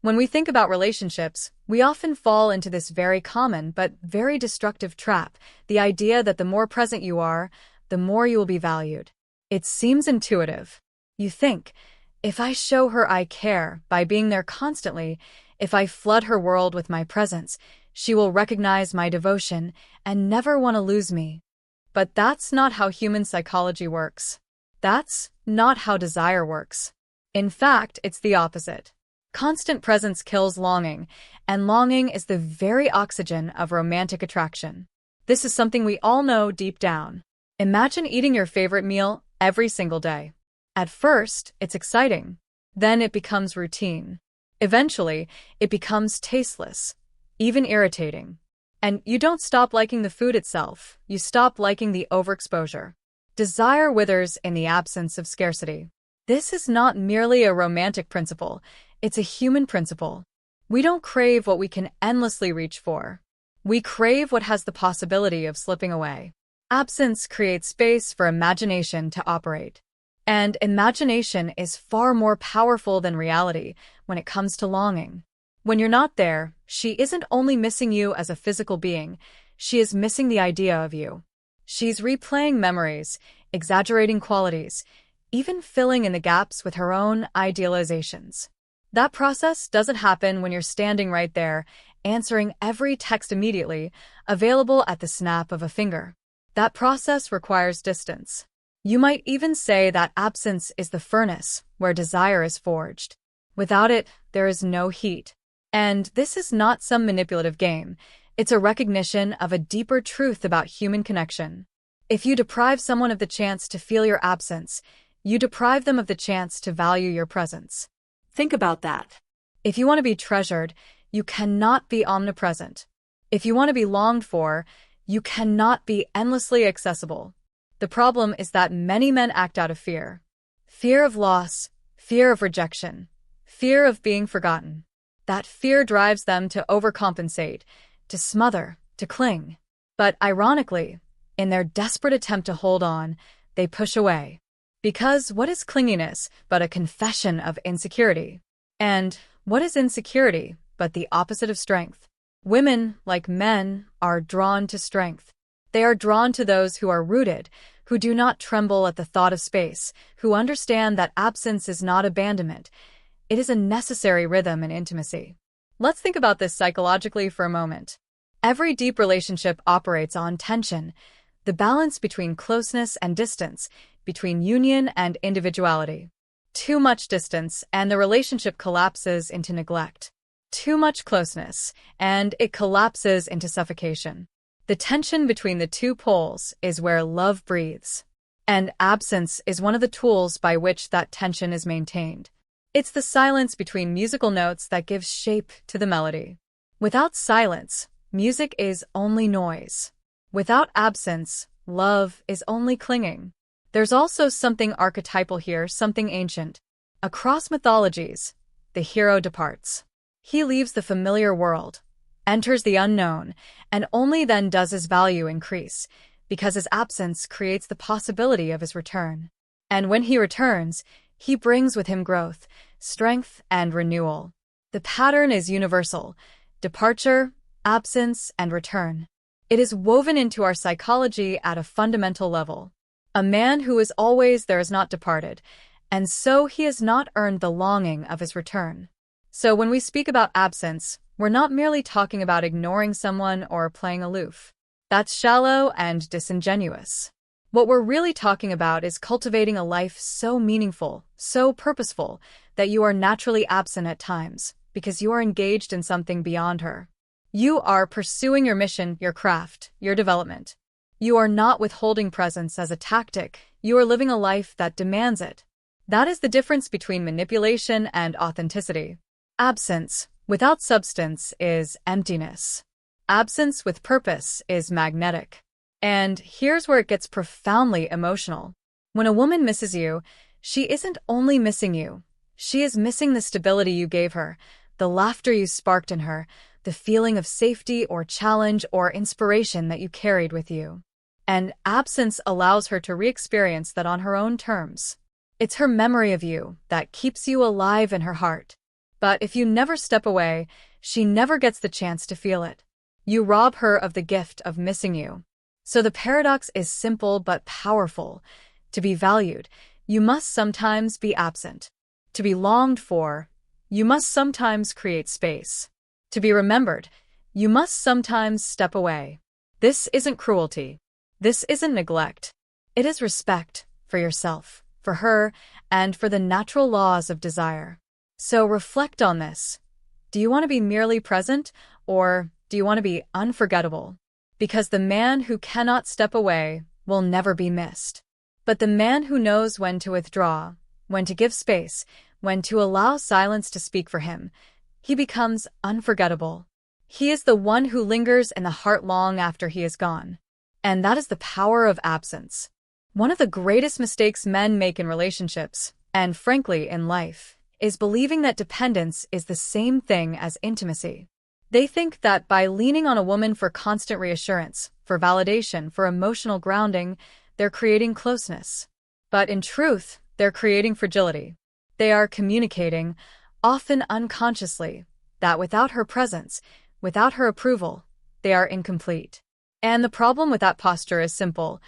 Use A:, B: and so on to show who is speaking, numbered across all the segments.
A: When we think about relationships, we often fall into this very common but very destructive trap, the idea that the more present you are, the more you will be valued. It seems intuitive. You think, if I show her I care by being there constantly, if I flood her world with my presence, she will recognize my devotion and never want to lose me. But that's not how human psychology works. That's not how desire works. In fact, it's the opposite. Constant presence kills longing, and longing is the very oxygen of romantic attraction. This is something we all know deep down. Imagine eating your favorite meal every single day. At first, it's exciting. Then it becomes routine. Eventually, it becomes tasteless, even irritating. And you don't stop liking the food itself, you stop liking the overexposure. Desire withers in the absence of scarcity. This is not merely a romantic principle, it's a human principle. We don't crave what we can endlessly reach for. We crave what has the possibility of slipping away. Absence creates space for imagination to operate. And imagination is far more powerful than reality when it comes to longing. When you're not there, she isn't only missing you as a physical being, she is missing the idea of you. She's replaying memories, exaggerating qualities, even filling in the gaps with her own idealizations. That process doesn't happen when you're standing right there, answering every text immediately, available at the snap of a finger. That process requires distance. You might even say that absence is the furnace where desire is forged. Without it, there is no heat. And this is not some manipulative game. It's a recognition of a deeper truth about human connection. If you deprive someone of the chance to feel your absence, you deprive them of the chance to value your presence. Think about that. If you want to be treasured, you cannot be omnipresent. If you want to be longed for, you cannot be endlessly accessible. The problem is that many men act out of fear. Fear of loss, fear of rejection, fear of being forgotten. That fear drives them to overcompensate, to smother, to cling. But ironically, in their desperate attempt to hold on, they push away. Because what is clinginess but a confession of insecurity? And what is insecurity but the opposite of strength? Women, like men, are drawn to strength. They are drawn to those who are rooted, who do not tremble at the thought of space, who understand that absence is not abandonment. It is a necessary rhythm in intimacy. Let's think about this psychologically for a moment. Every deep relationship operates on tension, the balance between closeness and distance, between union and individuality. Too much distance, and the relationship collapses into neglect. Too much closeness, and it collapses into suffocation. The tension between the two poles is where love breathes. And absence is one of the tools by which that tension is maintained. It's the silence between musical notes that gives shape to the melody. Without silence, music is only noise. Without absence, love is only clinging. There's also something archetypal here, something ancient. Across mythologies, the hero departs. He leaves the familiar world, enters the unknown, and only then does his value increase, because his absence creates the possibility of his return. And when he returns, he brings with him growth, strength, and renewal. The pattern is universal: departure, absence, and return. It is woven into our psychology at a fundamental level. A man who is always there is not departed, and so he has not earned the longing of his return. So when we speak about absence, we're not merely talking about ignoring someone or playing aloof. That's shallow and disingenuous. What we're really talking about is cultivating a life so meaningful, so purposeful, that you are naturally absent at times, because you are engaged in something beyond her. You are pursuing your mission, your craft, your development. You are not withholding presence as a tactic, you are living a life that demands it. That is the difference between manipulation and authenticity. Absence without substance is emptiness. Absence with purpose is magnetic. And here's where it gets profoundly emotional. When a woman misses you, she isn't only missing you. She is missing the stability you gave her, the laughter you sparked in her, the feeling of safety or challenge or inspiration that you carried with you. And absence allows her to re-experience that on her own terms. It's her memory of you that keeps you alive in her heart. But if you never step away, she never gets the chance to feel it. You rob her of the gift of missing you. So the paradox is simple but powerful. To be valued, you must sometimes be absent. To be longed for, you must sometimes create space. To be remembered, you must sometimes step away. This isn't cruelty. This isn't neglect. It is respect for yourself, for her, and for the natural laws of desire. So reflect on this. Do you want to be merely present, or do you want to be unforgettable? Because the man who cannot step away will never be missed. But the man who knows when to withdraw, when to give space, when to allow silence to speak for him, he becomes unforgettable. He is the one who lingers in the heart long after he is gone. And that is the power of absence. One of the greatest mistakes men make in relationships, and frankly in life, is believing that dependence is the same thing as intimacy. They think that by leaning on a woman for constant reassurance, for validation, for emotional grounding, they're creating closeness. But in truth, they're creating fragility. They are communicating, often unconsciously, that without her presence, without her approval, they are incomplete. And the problem with that posture is simple.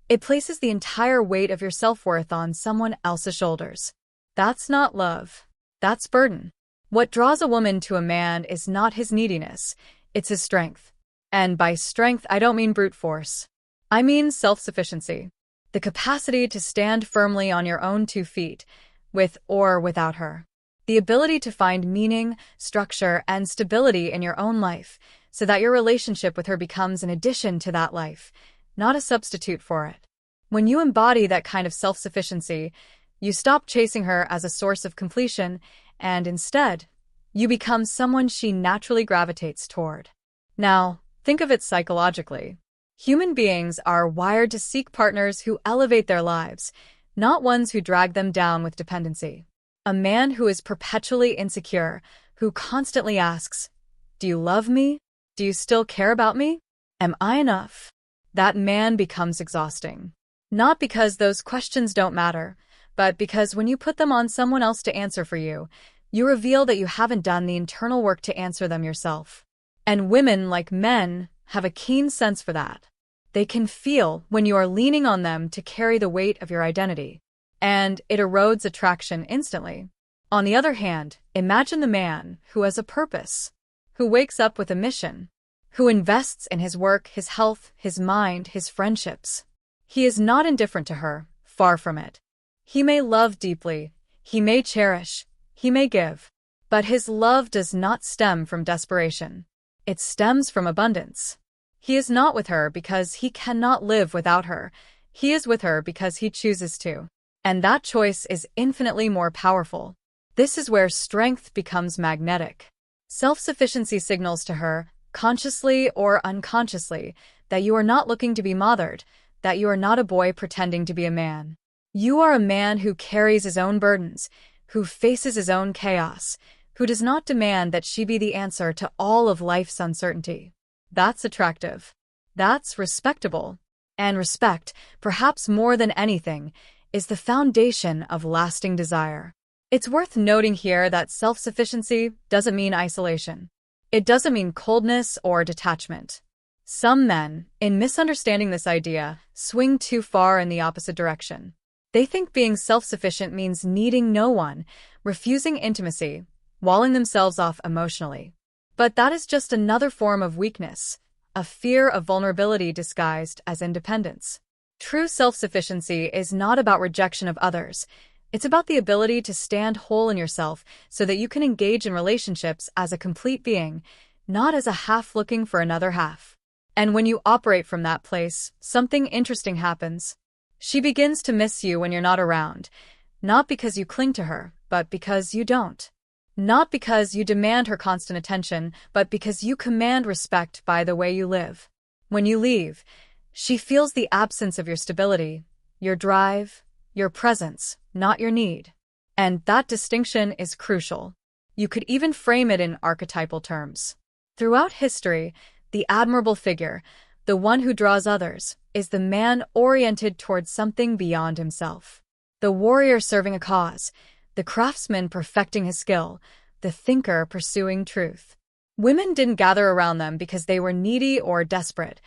A: It places the entire weight of your self-worth on someone else's shoulders. That's not love. That's burden. What draws a woman to a man is not his neediness, it's his strength. And by strength, I don't mean brute force. I mean self-sufficiency. The capacity to stand firmly on your own 2 feet, with or without her. The ability to find meaning, structure, and stability in your own life, so that your relationship with her becomes an addition to that life, not a substitute for it. When you embody that kind of self-sufficiency, you stop chasing her as a source of completion, and instead, you become someone she naturally gravitates toward. Now, think of it psychologically. Human beings are wired to seek partners who elevate their lives, not ones who drag them down with dependency. A man who is perpetually insecure, who constantly asks, "Do you love me? Do you still care about me? Am I enough?" That man becomes exhausting. Not because those questions don't matter, but because when you put them on someone else to answer for you, you reveal that you haven't done the internal work to answer them yourself. And women, like men, have a keen sense for that. They can feel when you are leaning on them to carry the weight of your identity, and it erodes attraction instantly. On the other hand, imagine the man who has a purpose, who wakes up with a mission, who invests in his work, his health, his mind, his friendships. He is not indifferent to her, far from it. He may love deeply, he may cherish, he may give, but his love does not stem from desperation. It stems from abundance. He is not with her because he cannot live without her. He is with her because he chooses to. And that choice is infinitely more powerful. This is where strength becomes magnetic. Self-sufficiency signals to her, consciously or unconsciously, that you are not looking to be mothered, that you are not a boy pretending to be a man. You are a man who carries his own burdens, who faces his own chaos, who does not demand that she be the answer to all of life's uncertainty. That's attractive. That's respectable. And respect, perhaps more than anything, is the foundation of lasting desire. It's worth noting here that self-sufficiency doesn't mean isolation. It doesn't mean coldness or detachment. Some men, in misunderstanding this idea, swing too far in the opposite direction. They think being self-sufficient means needing no one, refusing intimacy, walling themselves off emotionally. But that is just another form of weakness, a fear of vulnerability disguised as independence. True self-sufficiency is not about rejection of others. It's about the ability to stand whole in yourself so that you can engage in relationships as a complete being, not as a half looking for another half. And when you operate from that place, something interesting happens. She begins to miss you when you're not around, not because you cling to her, but because you don't. Not because you demand her constant attention, but because you command respect by the way you live. When you leave, she feels the absence of your stability, your drive, your presence, not your need. And that distinction is crucial. You could even frame it in archetypal terms. Throughout history, the admirable figure, the one who draws others, is the man oriented towards something beyond himself. The warrior serving a cause, the craftsman perfecting his skill, the thinker pursuing truth. Women didn't gather around them because they were needy or desperate.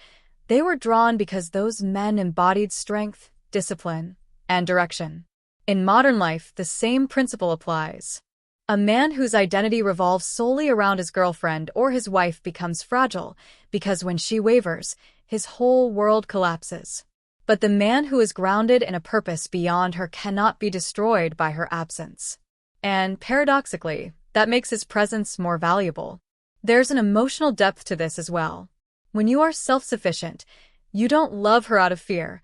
A: They were drawn because those men embodied strength, discipline, and direction. In modern life, the same principle applies. A man whose identity revolves solely around his girlfriend or his wife becomes fragile because when she wavers, his whole world collapses. But the man who is grounded in a purpose beyond her cannot be destroyed by her absence. And paradoxically, that makes his presence more valuable. There's an emotional depth to this as well. When you are self-sufficient, you don't love her out of fear.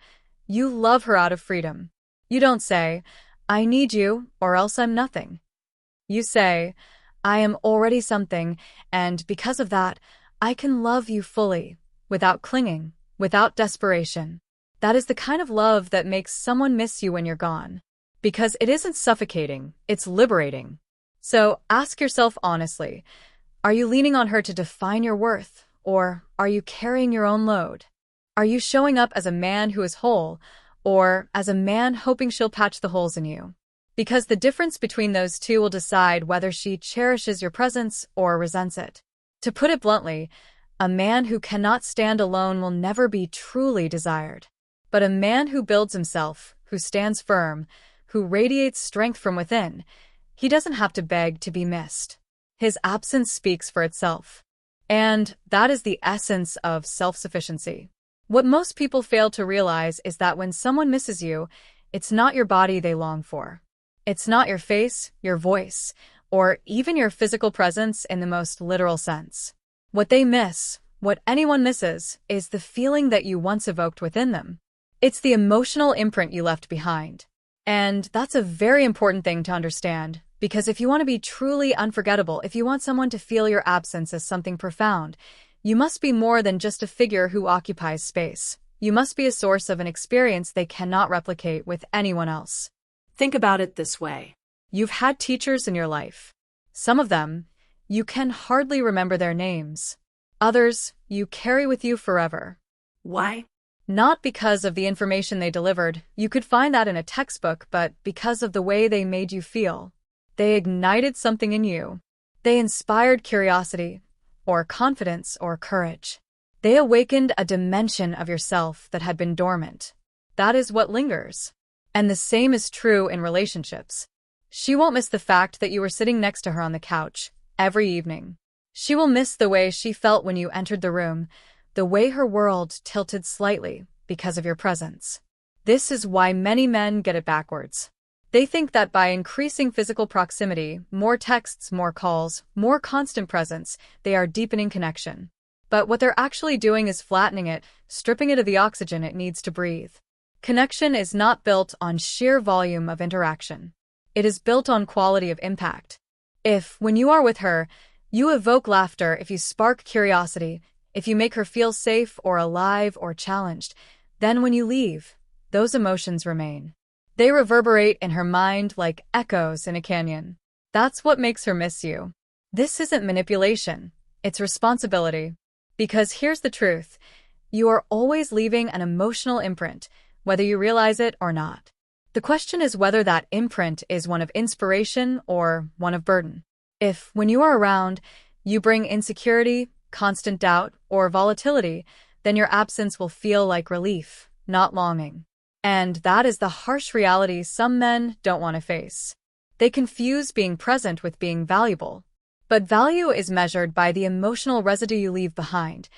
A: You love her out of freedom. You don't say, "I need you, or else I'm nothing." You say, "I am already something, and because of that, I can love you fully, without clinging, without desperation." That is the kind of love that makes someone miss you when you're gone. Because it isn't suffocating, it's liberating. So ask yourself honestly, are you leaning on her to define your worth, or are you carrying your own load? Are you showing up as a man who is whole, or as a man hoping she'll patch the holes in you? Because the difference between those two will decide whether she cherishes your presence or resents it. To put it bluntly, a man who cannot stand alone will never be truly desired. But a man who builds himself, who stands firm, who radiates strength from within, he doesn't have to beg to be missed. His absence speaks for itself. And that is the essence of self-sufficiency. What most people fail to realize is that when someone misses you, it's not your body they long for. It's not your face, your voice, or even your physical presence in the most literal sense. What they miss, what anyone misses, is the feeling that you once evoked within them. It's the emotional imprint you left behind. And that's a very important thing to understand, because if you want to be truly unforgettable, if you want someone to feel your absence as something profound, you must be more than just a figure who occupies space. You must be a source of an experience they cannot replicate with anyone else.
B: Think about it this way.
A: You've had teachers in your life. Some of them, you can hardly remember their names. Others, you carry with you forever.
B: Why?
A: Not because of the information they delivered, you could find that in a textbook, but because of the way they made you feel. They ignited something in you. They inspired curiosity, or confidence, or courage. They awakened a dimension of yourself that had been dormant. That is what lingers. And the same is true in relationships. She won't miss the fact that you were sitting next to her on the couch every evening. She will miss the way she felt when you entered the room, the way her world tilted slightly because of your presence. This is why many men get it backwards. They think that by increasing physical proximity, more texts, more calls, more constant presence, they are deepening connection. But what they're actually doing is flattening it, stripping it of the oxygen it needs to breathe. Connection is not built on sheer volume of interaction. It is built on quality of impact. If, when you are with her, you evoke laughter, if you spark curiosity, if you make her feel safe or alive or challenged, then when you leave, those emotions remain. They reverberate in her mind like echoes in a canyon. That's what makes her miss you. This isn't manipulation, it's responsibility. Because here's the truth, you are always leaving an emotional imprint, whether you realize it or not. The question is whether that imprint is one of inspiration or one of burden. If, when you are around, you bring insecurity, constant doubt, or volatility, then your absence will feel like relief, not longing. And that is the harsh reality some men don't want to face. They confuse being present with being valuable. But value is measured by the emotional residue you leave behind,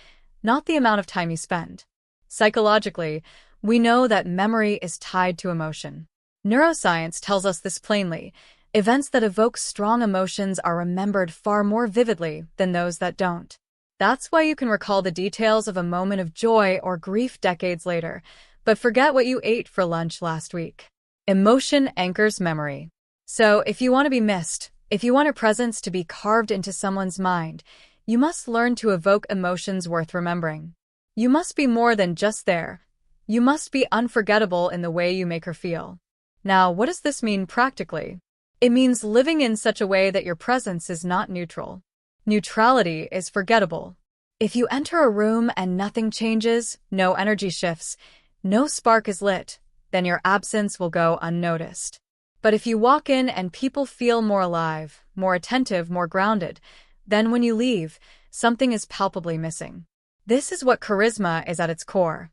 A: not the amount of time you spend. Psychologically, we know that memory is tied to emotion. Neuroscience tells us this plainly. Events that evoke strong emotions are remembered far more vividly than those that don't. That's why you can recall the details of a moment of joy or grief decades later, but forget what you ate for lunch last week. Emotion anchors memory. So if you want to be missed, if you want a presence to be carved into someone's mind, you must learn to evoke emotions worth remembering. You must be more than just there. You must be unforgettable in the way you make her feel. Now, what does this mean practically? It means living in such a way that your presence is not neutral. Neutrality is forgettable. If you enter a room and nothing changes, no energy shifts, no spark is lit, then your absence will go unnoticed. But if you walk in and people feel more alive, more attentive, more grounded, then when you leave, something is palpably missing. This is what charisma is at its core.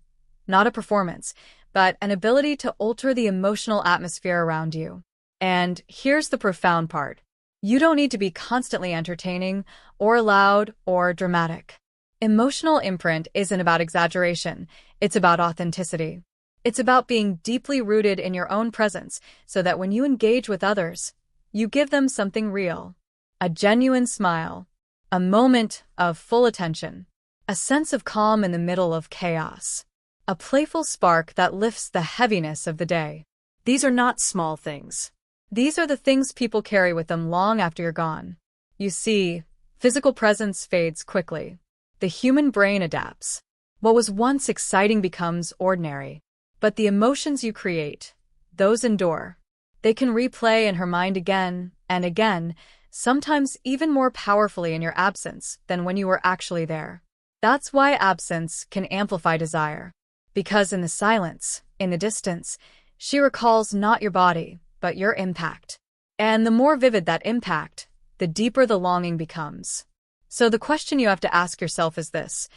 A: Not a performance, but an ability to alter the emotional atmosphere around you. And here's the profound part. You don't need to be constantly entertaining, or loud, or dramatic. Emotional imprint isn't about exaggeration, it's about authenticity. It's about being deeply rooted in your own presence so that when you engage with others, you give them something real. A genuine smile, a moment of full attention, a sense of calm in the middle of chaos, a playful spark that lifts the heaviness of the day.
B: These are not small things.
A: These are the things people carry with them long after you're gone. You see, physical presence fades quickly. The human brain adapts. What was once exciting becomes ordinary. But the emotions you create, those endure. They can replay in her mind again and again, sometimes even more powerfully in your absence than when you were actually there. That's why absence can amplify desire. Because in the silence, in the distance, she recalls not your body, but your impact. And the more vivid that impact, the deeper the longing becomes. So the question you have to ask yourself is this: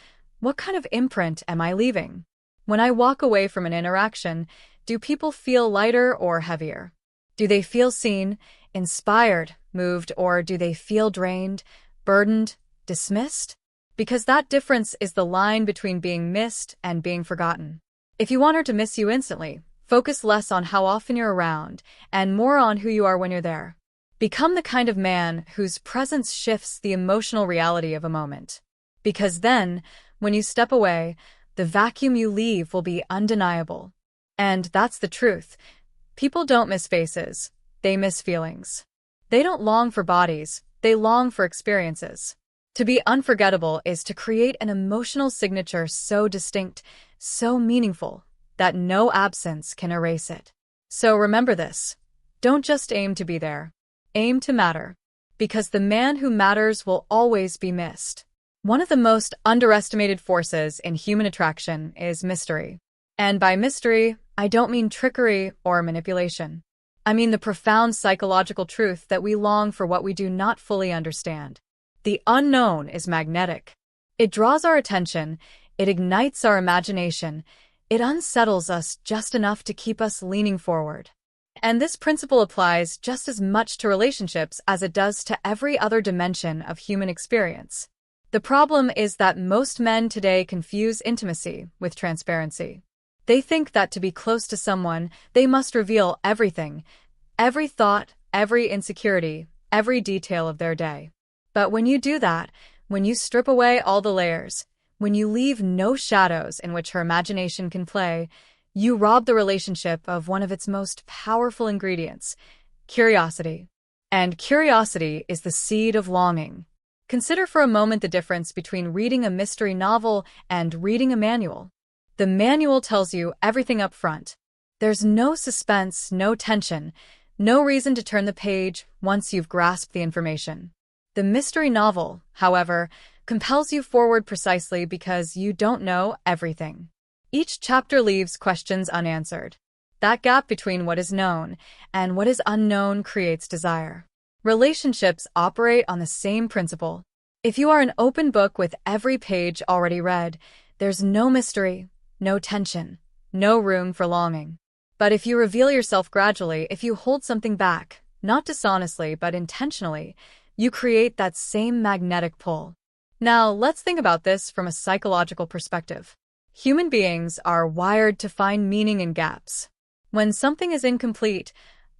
A: what kind of imprint am I leaving? When I walk away from an interaction, do people feel lighter or heavier? Do they feel seen, inspired, moved, or do they feel drained, burdened, dismissed? Because that difference is the line between being missed and being forgotten. If you want her to miss you instantly, focus less on how often you're around and more on who you are when you're there. Become the kind of man whose presence shifts the emotional reality of a moment. Because then, when you step away, the vacuum you leave will be undeniable. And that's the truth. People don't miss faces, they miss feelings. They don't long for bodies, they long for experiences. To be unforgettable is to create an emotional signature so distinct, so meaningful, that no absence can erase it. So remember this. Don't just aim to be there. Aim to matter. Because the man who matters will always be missed. One of the most underestimated forces in human attraction is mystery. And by mystery, I don't mean trickery or manipulation. I mean the profound psychological truth that we long for what we do not fully understand. The unknown is magnetic. It draws our attention, it ignites our imagination, it unsettles us just enough to keep us leaning forward. And this principle applies just as much to relationships as it does to every other dimension of human experience. The problem is that most men today confuse intimacy with transparency. They think that to be close to someone, they must reveal everything, every thought, every insecurity, every detail of their day. But when you do that, when you strip away all the layers, when you leave no shadows in which her imagination can play, you rob the relationship of one of its most powerful ingredients, curiosity. And curiosity is the seed of longing. Consider for a moment the difference between reading a mystery novel and reading a manual. The manual tells you everything up front. There's no suspense, no tension, no reason to turn the page once you've grasped the information. The mystery novel, however, compels you forward precisely because you don't know everything. Each chapter leaves questions unanswered. That gap between what is known and what is unknown creates desire. Relationships operate on the same principle. If you are an open book with every page already read, there's no mystery, no tension, no room for longing. But if you reveal yourself gradually, if you hold something back, not dishonestly but intentionally, you create that same magnetic pull. Now, let's think about this from a psychological perspective. Human beings are wired to find meaning in gaps. When something is incomplete,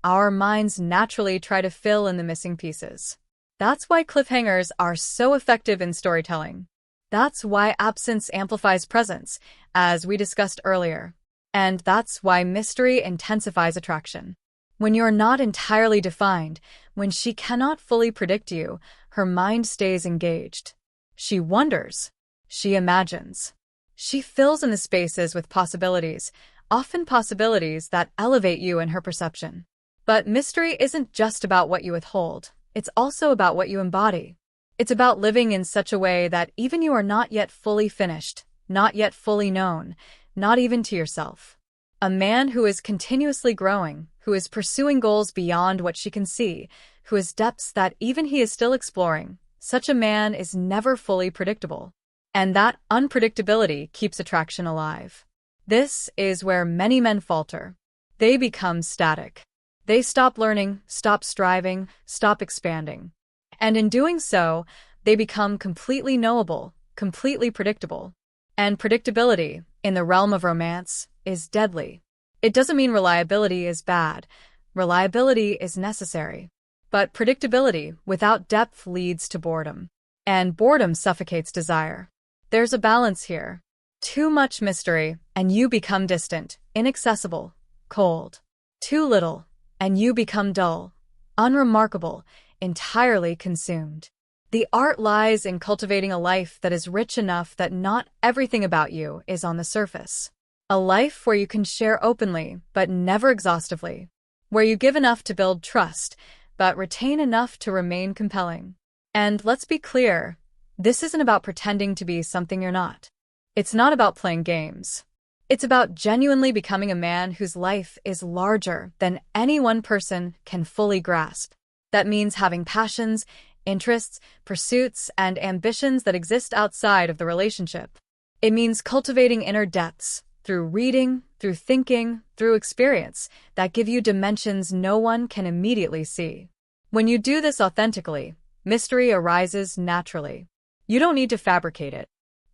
A: our minds naturally try to fill in the missing pieces. That's why cliffhangers are so effective in storytelling. That's why absence amplifies presence, as we discussed earlier. And that's why mystery intensifies attraction. When you're not entirely defined, when she cannot fully predict you, her mind stays engaged. She wonders. She imagines. She fills in the spaces with possibilities, often possibilities that elevate you in her perception. But mystery isn't just about what you withhold. It's also about what you embody. It's about living in such a way that even you are not yet fully finished, not yet fully known, not even to yourself. A man who is continuously growing, who is pursuing goals beyond what she can see, who has depths that even he is still exploring. Such a man is never fully predictable. And that unpredictability keeps attraction alive. This is where many men falter. They become static. They stop learning, stop striving, stop expanding. And in doing so, they become completely knowable, completely predictable. And predictability, in the realm of romance, is deadly. It doesn't mean reliability is bad. Reliability is necessary. But predictability without depth leads to boredom. And boredom suffocates desire. There's a balance here. Too much mystery, and you become distant, inaccessible, cold. Too little, and you become dull, unremarkable, entirely consumed. The art lies in cultivating a life that is rich enough that not everything about you is on the surface. A life where you can share openly, but never exhaustively. Where you give enough to build trust, but retain enough to remain compelling. And let's be clear, this isn't about pretending to be something you're not. It's not about playing games. It's about genuinely becoming a man whose life is larger than any one person can fully grasp. That means having passions, interests, pursuits, and ambitions that exist outside of the relationship. It means cultivating inner depths through reading, through thinking, through experience that give you dimensions no one can immediately see. When you do this authentically, mystery arises naturally. You don't need to fabricate it.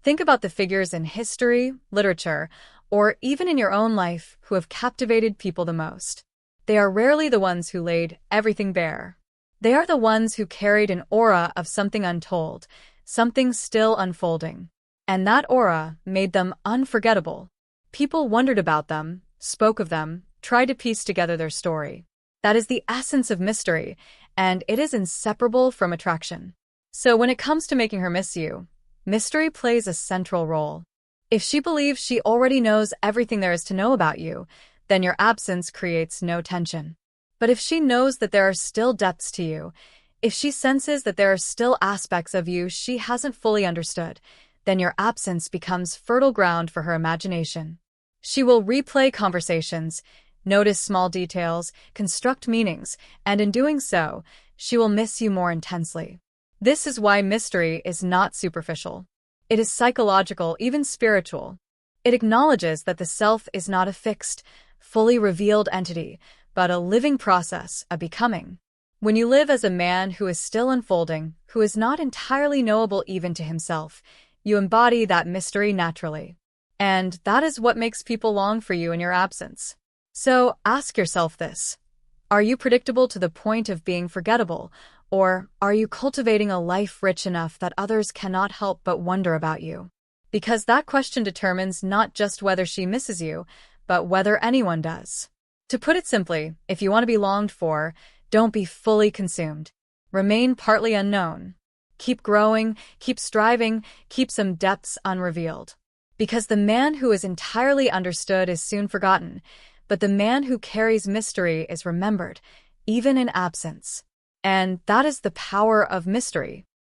A: Think about the figures in history, literature, or even in your own life who have captivated people the most. They are rarely the ones who laid everything bare. They are the ones who carried an aura of something untold, something still unfolding. And that aura made them unforgettable. People wondered about them, spoke of them, tried to piece together their story. That is the essence of mystery, and it is inseparable from attraction. So when it comes to making her miss you, mystery plays a central role. If she believes she already knows everything there is to know about you, then your absence creates no tension. But if she knows that there are still depths to you, if she senses that there are still aspects of you she hasn't fully understood, then your absence becomes fertile ground for her imagination. She will replay conversations, notice small details, construct meanings, and in doing so, she will miss you more intensely. This is why mystery is not superficial. It is psychological, even spiritual. It acknowledges that the self is not a fixed, fully revealed entity, but a living process, a becoming. When you live as a man who is still unfolding, who is not entirely knowable even to himself, you embody that mystery naturally. And that is what makes people long for you in your absence. So ask yourself this. Are you predictable to the point of being forgettable? Or are you cultivating a life rich enough that others cannot help but wonder about you? Because that question determines not just whether she misses you, but whether anyone does. To put it simply, if you want to be longed for, don't be fully consumed. Remain partly unknown. Keep growing, keep striving, keep some depths unrevealed. Because the man who is entirely understood is soon forgotten, but the man who carries mystery is remembered, even in absence. And that is the power of mystery.